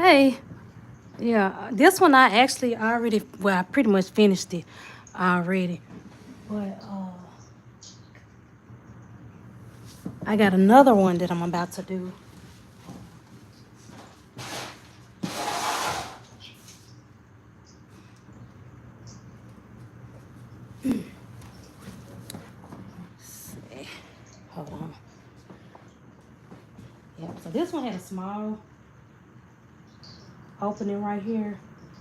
Hey, yeah, this one I actually already, well, I pretty much finished it already. But I got another one that I'm about to do. Hold on. Yep, so this one had a small opening right here.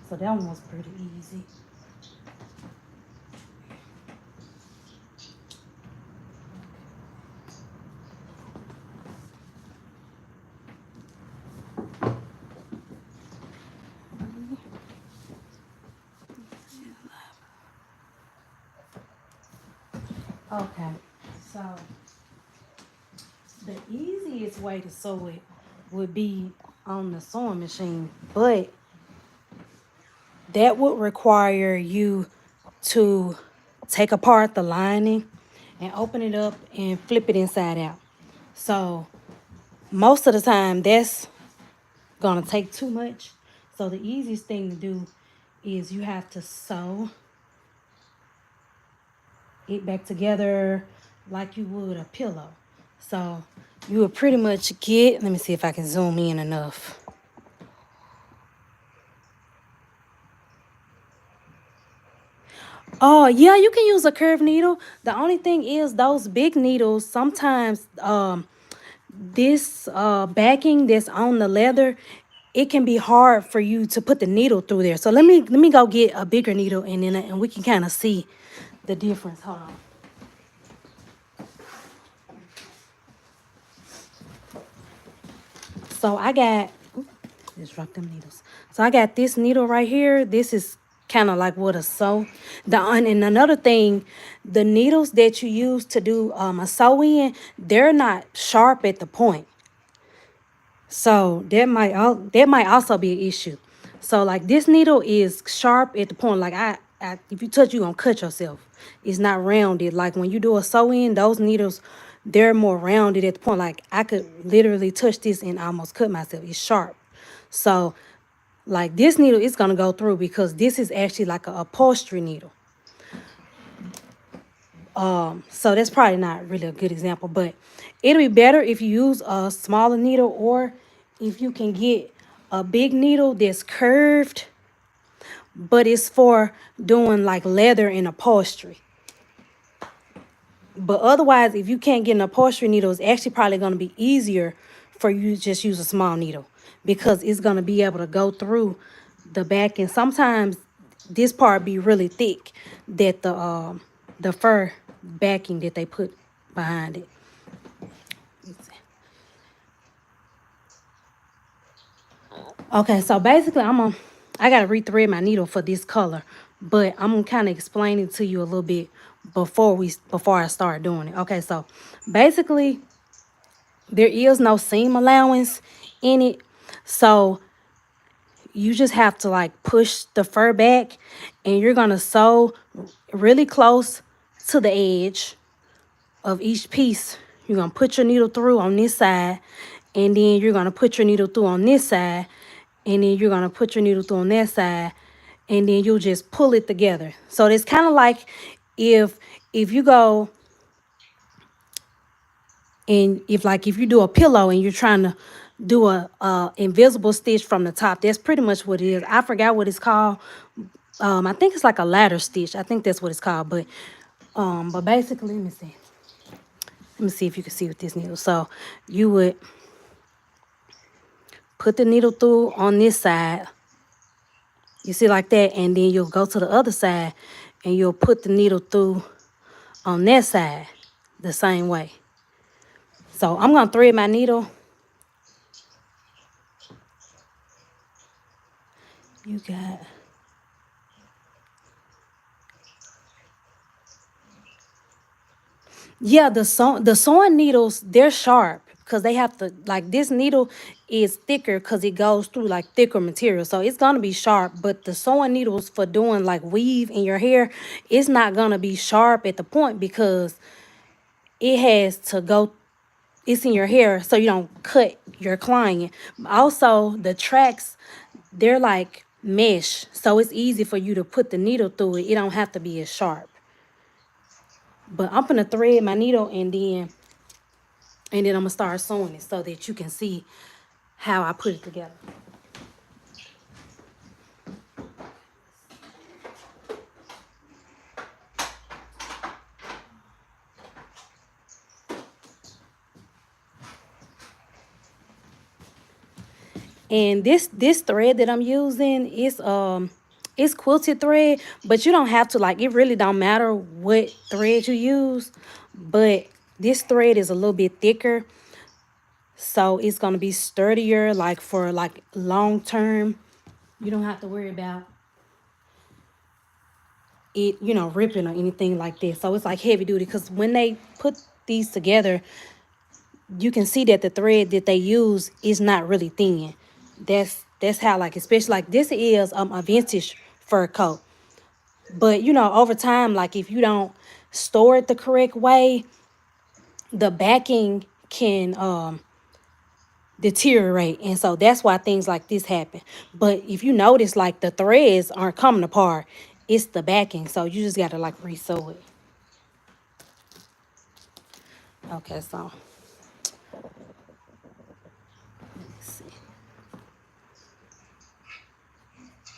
So that one was pretty easy. Okay, so the easiest way to sew it would be on the sewing machine, but that would require you to take apart the lining and open it up and flip it inside out. So most of the time that's gonna take too much. So the easiest thing to do is you have to sew it back together like you would a pillow. So you would pretty much get, let me see if I can zoom in enough. Oh, yeah, you can use a curved needle. The only thing is those big needles, sometimes this backing that's on the leather, it can be hard for you to put the needle through there. So let me go get a bigger needle and we can kind of see the difference. Hold on. So I got, just drop them needles. So I got this needle right here. This is kind of like what a sew. And another thing, the needles that you use to do a sew in, they're not sharp at the point. So that might also be an issue. So like this needle is sharp at the point. Like if you touch, you're gonna cut yourself. It's not rounded. Like when you do a sew in, those needles, they're more rounded at the point. Like I could literally touch this and almost cut myself. It's sharp. So like this needle is gonna go through because this is actually like a upholstery needle. So that's probably not really a good example, but it'll be better if you use a smaller needle or if you can get a big needle that's curved, but it's for doing like leather and upholstery. But otherwise, if you can't get an upholstery needle, it's actually probably going to be easier for you to just use a small needle because it's going to be able to go through the back. And sometimes this part be really thick that the fur backing that they put behind it. Okay, so basically I gotta rethread my needle for this color, but I'm gonna kind of explain it to you a little bit before I start doing it. Okay, so basically there is no seam allowance in it, so you just have to like push the fur back, and you're gonna sew really close to the edge of each piece. You're gonna put your needle through on this side, and then you're gonna put your needle through on this side, and then you're gonna put your needle through on that side, and then you'll just pull it together. So it's kind of like if you go and if you do a pillow and you're trying to do a invisible stitch from the top, that's pretty much what it is. I forgot what it's called. I think it's like a ladder stitch. I think that's what it's called. But basically, let me see. Let me see if you can see with this needle. So you would put the needle through on this side. You see like that, and then you'll go to the other side and you'll put the needle through on that side the same way. So I'm gonna thread my needle. You got, yeah, the sewing needles, they're sharp because they have to, like, this needle is thicker because it goes through like thicker material. So it's gonna be sharp, but the sewing needles for doing like weave in your hair, it's not gonna be sharp at the point because it has to go it's in your hair so you don't cut your client. Also, the tracks, they're like mesh, so it's easy for you to put the needle through it. It don't have to be as sharp. But I'm gonna thread my needle and then I'm gonna start sewing it so that you can see how I put it together. And this thread that I'm using is it's quilted thread, but you don't have to, like, it really don't matter what thread you use, but this thread is a little bit thicker, so it's gonna be sturdier, like for like long term. You don't have to worry about it, ripping or anything like that. So it's like heavy duty, because when they put these together, you can see that the thread that they use is not really thin. That's how, like, especially like this is a vintage fur coat. But over time, like, if you don't store it the correct way, the backing can deteriorate, and so that's why things like this happen. But if you notice, like, the threads aren't coming apart, it's the backing, so you just got to like re-sew it. Okay, so let's see.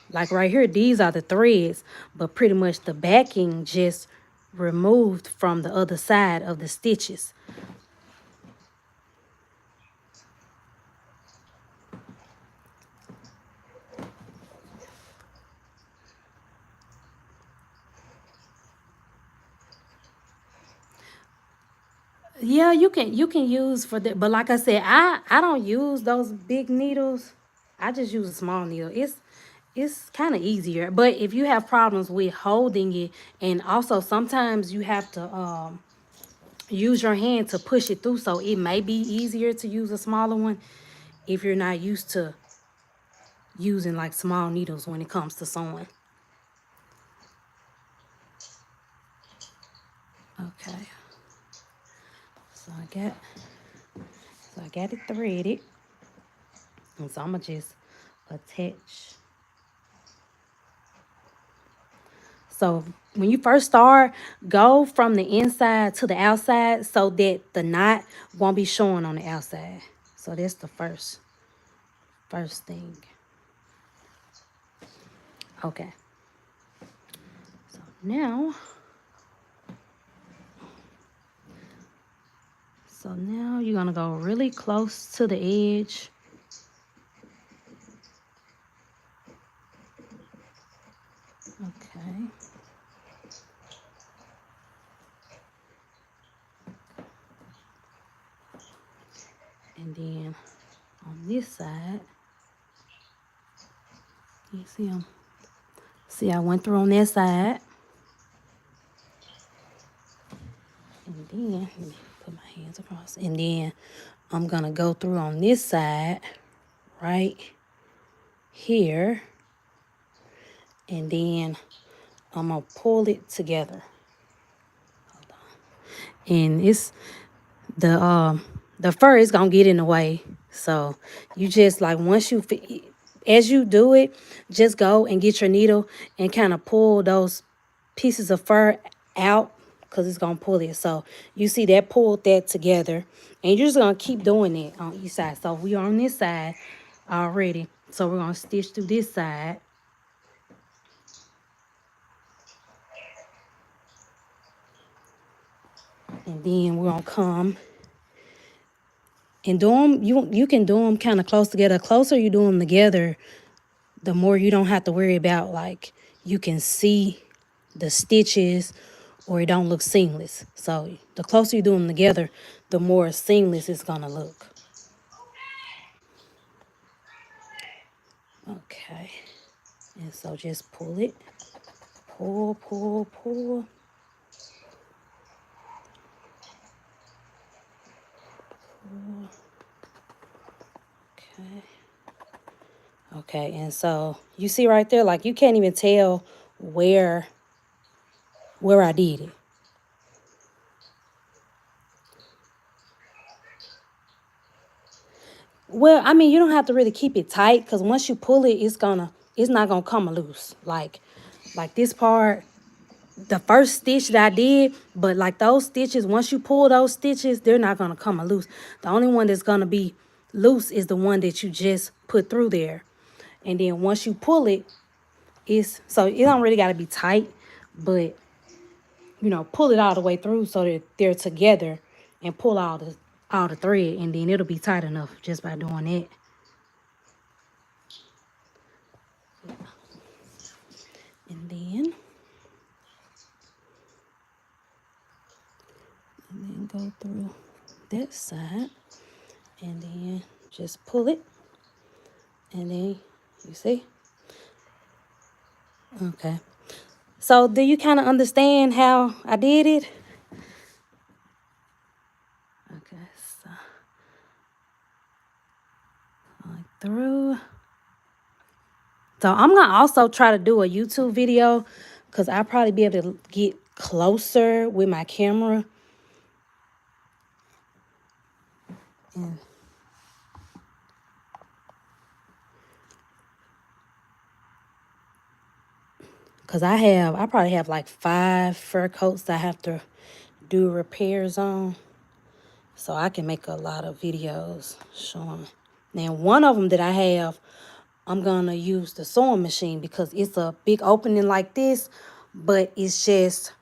Like right here, these are the threads, but pretty much the backing just removed from the other side of the stitches. Yeah, you can use for that, but like I said, I don't use those big needles. I just use a small needle. It's kind of easier, but if you have problems with holding it, and also sometimes you have to use your hand to push it through, so it may be easier to use a smaller one if you're not used to using like small needles when it comes to sewing. Okay, so I got it threaded, and so I'm gonna just attach. So when you first start, go from the inside to the outside so that the knot won't be showing on the outside. So that's the first thing. Okay. So now you're gonna go really close to the edge. Okay. And then on this side, you see them. See, I went through on that side. And then, let me put my hands across. And then I'm going to go through on this side, right here. And then I'm going to pull it together. Hold on. And it's the fur is going to get in the way. So you just, like, as you do it, just go and get your needle and kind of pull those pieces of fur out, because it's going to pull it. So you see that pulled that together, and you're just going to keep doing it on each side. So we are on this side already. So we're going to stitch through this side. And then we're going to come and do them. You can do them kind of close together. The closer you do them together, the more you don't have to worry about, like, you can see the stitches or it don't look seamless. So the closer you do them together, the more seamless it's gonna look. Okay, and so just pull it, pull, pull, pull. Pull. Okay. Okay, and so you see right there, like, you can't even tell where I did it. Well, I mean, you don't have to really keep it tight because once you pull it, it's not gonna come loose. Like this part, the first stitch that I did, but like those stitches, once you pull those stitches, they're not gonna come loose. The only one that's gonna be loose is the one that you just put through there. And then once you pull it, so it don't really gotta be tight, but pull it all the way through so that they're together and pull all the thread, and then it'll be tight enough just by doing that. And then go through that side and then just pull it, and then you see. Okay, so do you kind of understand how I did it? Okay, so like through. So I'm gonna also try to do a YouTube video because I'll probably be able to get closer with my camera. And because I probably have like 5 fur coats that I have to do repairs on. So I can make a lot of videos showing. Now, one of them that I have, I'm going to use the sewing machine because it's a big opening like this, but it's just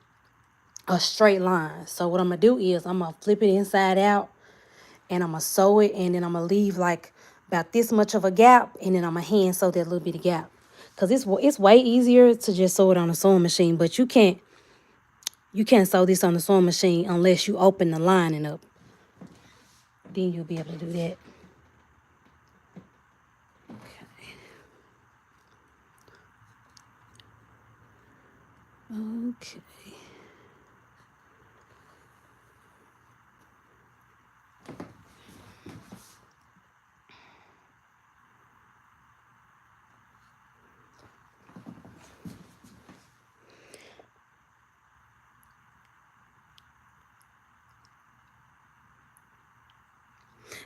a straight line. So what I'm going to do is I'm going to flip it inside out and I'm going to sew it, and then I'm going to leave like about this much of a gap, and then I'm going to hand sew that little bitty gap. Because it's way easier to just sew it on a sewing machine, but you can't sew this on the sewing machine unless you open the lining up. Then you'll be able to do that. Okay.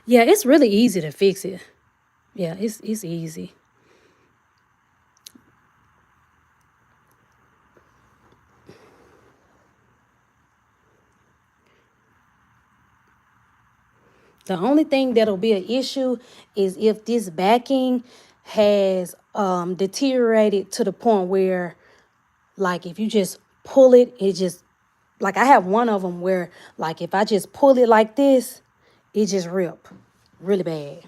Yeah, it's really easy to fix it. Yeah, it's easy. The only thing that'll be an issue is if this backing has deteriorated to the point where, like, if you just pull it, it just, like, I have one of them where, like, if I just pull it like this, it just rip really bad.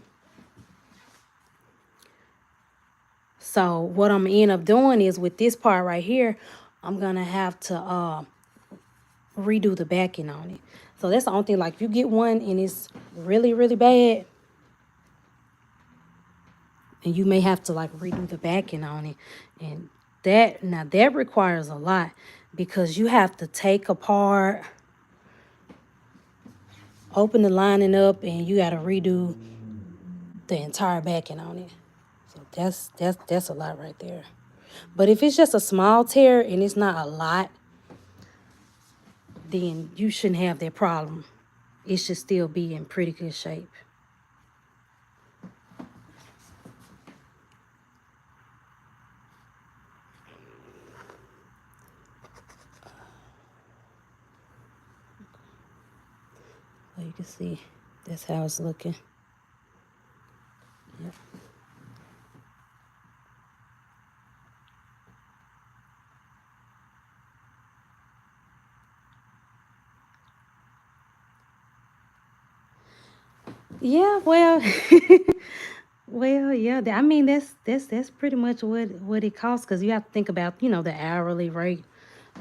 So what I'm gonna end up doing is with this part right here, I'm gonna have to redo the backing on it. So that's the only thing. Like, if you get one and it's really, really bad, and you may have to like redo the backing on it. And that requires a lot because you have to take apart, open the lining up, and you got to redo the entire backing on it. So that's a lot right there. But if it's just a small tear and it's not a lot, then you shouldn't have that problem. It should still be in pretty good shape. So you can see that's how it's looking. Yep. Yeah, well, well, yeah. I mean, that's pretty much what it costs because you have to think about the hourly rate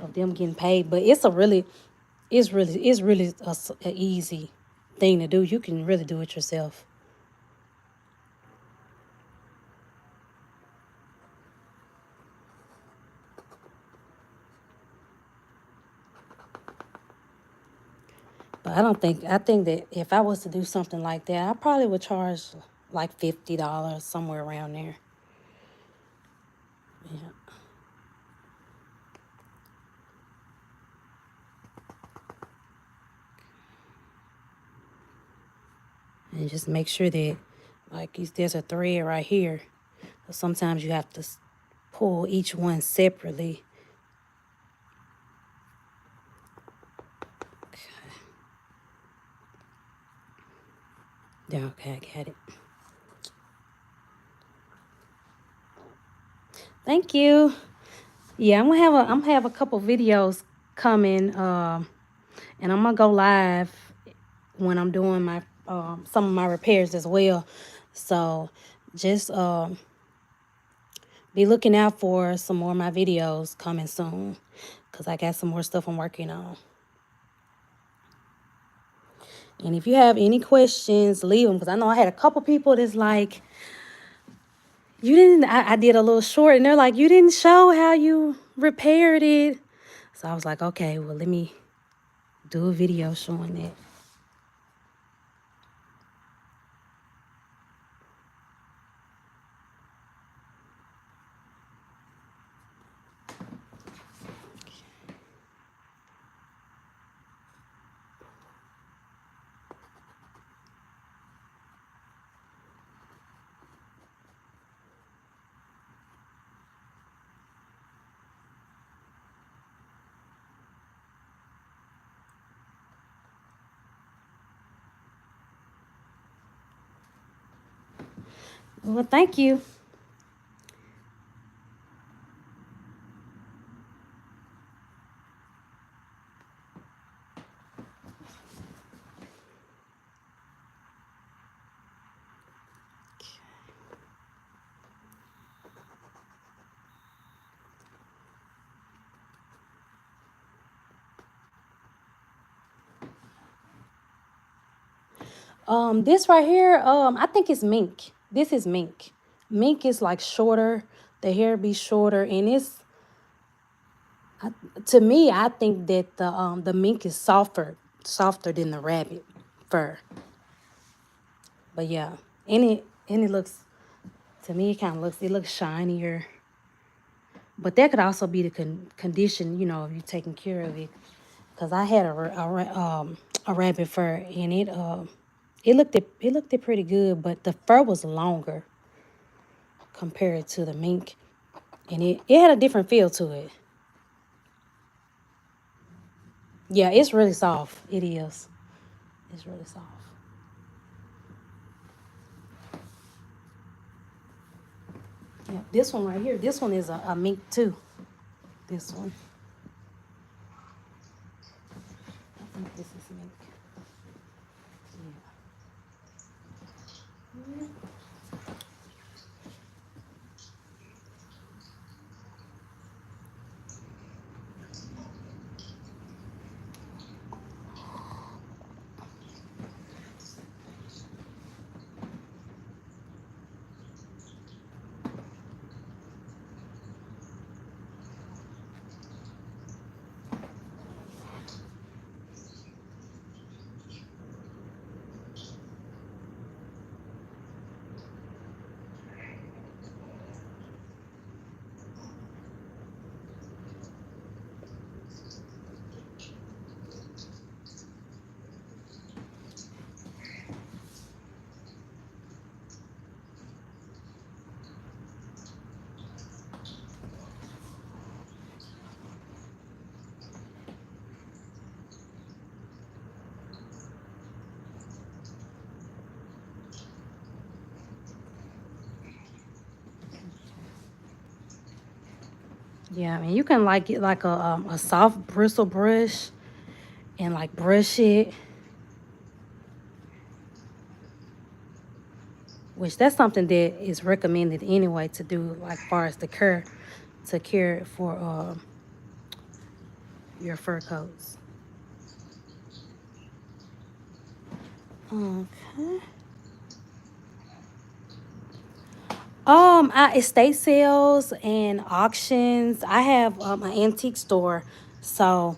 of them getting paid. But it's really a easy thing to do. You can really do it yourself. But I think that if I was to do something like that, I probably would charge like $50, somewhere around there. Yeah. And just make sure that Like there's a thread right here. So sometimes you have to pull each one separately. Yeah, okay, I got it. Thank you. Yeah, I'm gonna have a couple videos coming, and I'm gonna go live when I'm doing my some of my repairs as well. So just be looking out for some more of my videos coming soon, because I got some more stuff I'm working on. And if you have any questions, leave them, because I know I had a couple people that's like, you didn't, I did a little short, and they're like, you didn't show how you repaired it. So I was like, okay, well, let me do a video showing that. Well, thank you. This right here, I think it's mink. This is mink. Mink is like shorter. The hair be shorter, and to me, I think that the mink is softer than the rabbit fur. But yeah, and it looks, to me, it looks shinier. But that could also be the condition, if you're taking care of it. Cause I had a rabbit fur, and it looked pretty good, but the fur was longer compared to the mink, and it had a different feel to it. Yeah, it's really soft. It is. It's really soft. Yeah, this one right here. This one is a mink too. This one. I think this is mink. Yeah, I mean, you can like get like a soft bristle brush and like brush it, which that's something that is recommended anyway to do, like far as the care for your fur coats. Okay. Estate sales and auctions. I have an antique store, so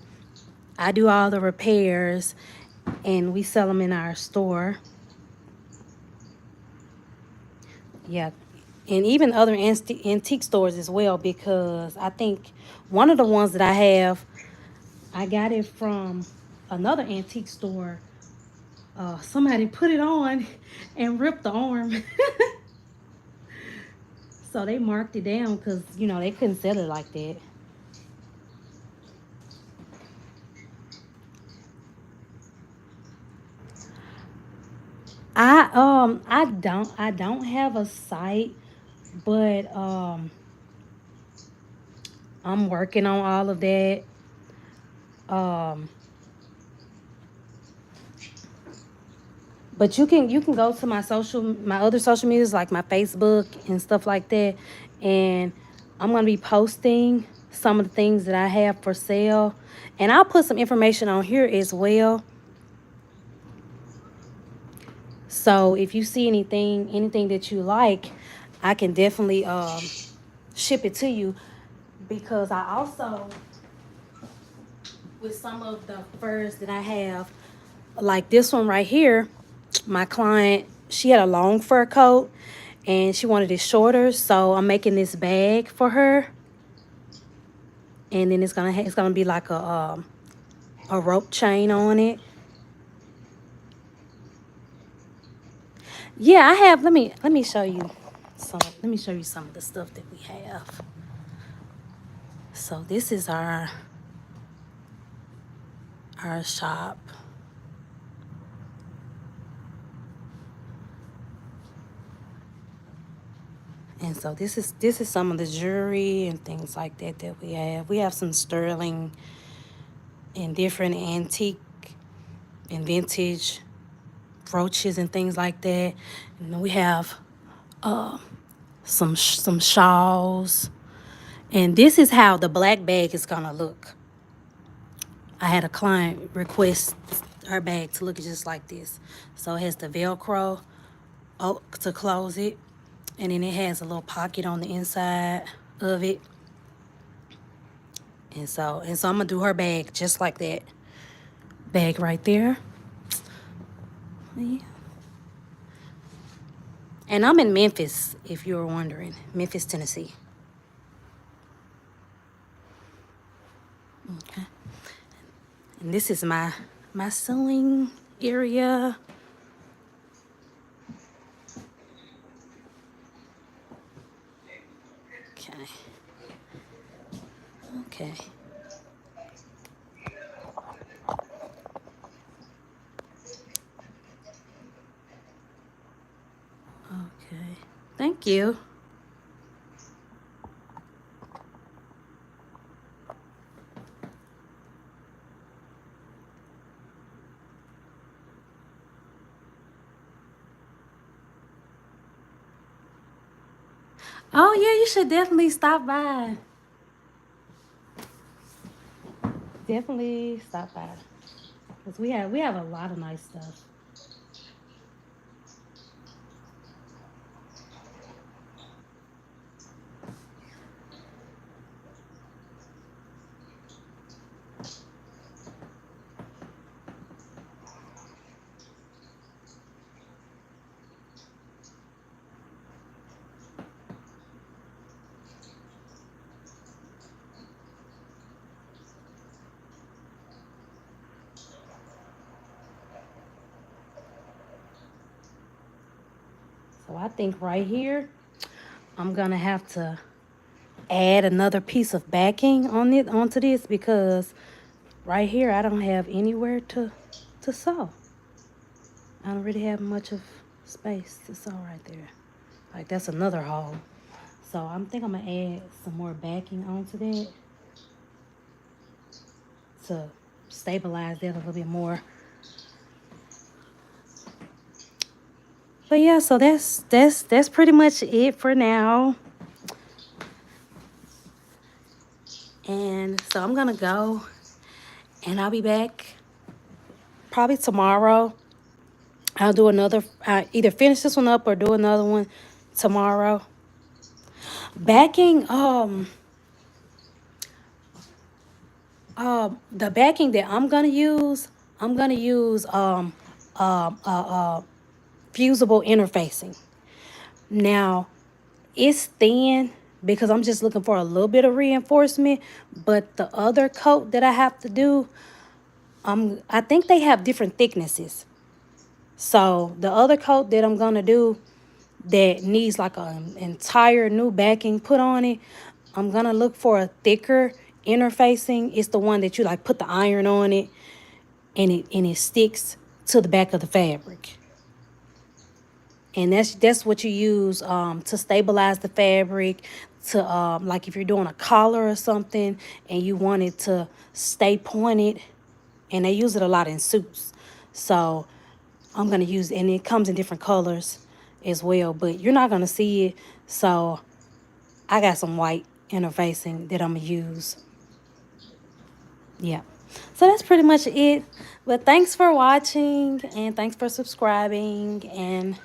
I do all the repairs, and we sell them in our store. Yeah, and even other antique stores as well, because I think one of the ones that I have, I got it from another antique store somebody put it on and ripped the arm. So they marked it down because, you know, they couldn't sell it like that. I don't have a site, but I'm working on all of that. Um but you can go to my other social medias like my Facebook and stuff like that, and I'm gonna be posting some of the things that I have for sale, and I'll put some information on here as well. So if you see anything that you like, I can definitely ship it to you, because I also, with some of the furs that I have, like this one right here, my client, she had a long fur coat and she wanted it shorter, so I'm making this bag for her, and then it's gonna be like a rope chain on it. Yeah, I have. Let me show you some. Let me show you some of the stuff that we have. So this is our shop. And so this is some of the jewelry and things like that that we have. We have some sterling and different antique and vintage brooches and things like that. And then we have some shawls. And this is how the black bag is gonna look. I had a client request her bag to look just like this. So it has the Velcro to close it, and then it has a little pocket on the inside of it. And so I'm gonna do her bag just like that. Bag right there. Yeah. And I'm in Memphis, if you were wondering. Memphis, Tennessee. Okay. And this is my sewing area. Okay. Okay. Okay. Thank you. Oh yeah, you should definitely stop by. Definitely stop by. Cause we have a lot of nice stuff. So I think right here, I'm gonna have to add another piece of backing onto this, because right here I don't have anywhere to sew. I don't really have much of space to sew right there. Like that's another hole. So think I'm gonna add some more backing onto that to stabilize that a little bit more. But yeah, so that's pretty much it for now. And so I'm gonna go, and I'll be back probably tomorrow. I'll do another, either finish this one up or do another one tomorrow. Backing, the backing that I'm gonna use fusible interfacing. Now, it's thin because I'm just looking for a little bit of reinforcement, but the other coat that I have to do, I think they have different thicknesses. So the other coat that I'm gonna do that needs like an entire new backing put on it, I'm gonna look for a thicker interfacing. It's the one that you like put the iron on it and it sticks to the back of the fabric. And that's what you use to stabilize the fabric, to like if you're doing a collar or something and you want it to stay pointed, and they use it a lot in suits. So I'm gonna use, and it comes in different colors as well, but you're not gonna see it. So I got some white interfacing that I'm gonna use. Yeah. So that's pretty much it. But thanks for watching and thanks for subscribing, and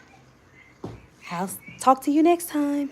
I'll talk to you next time.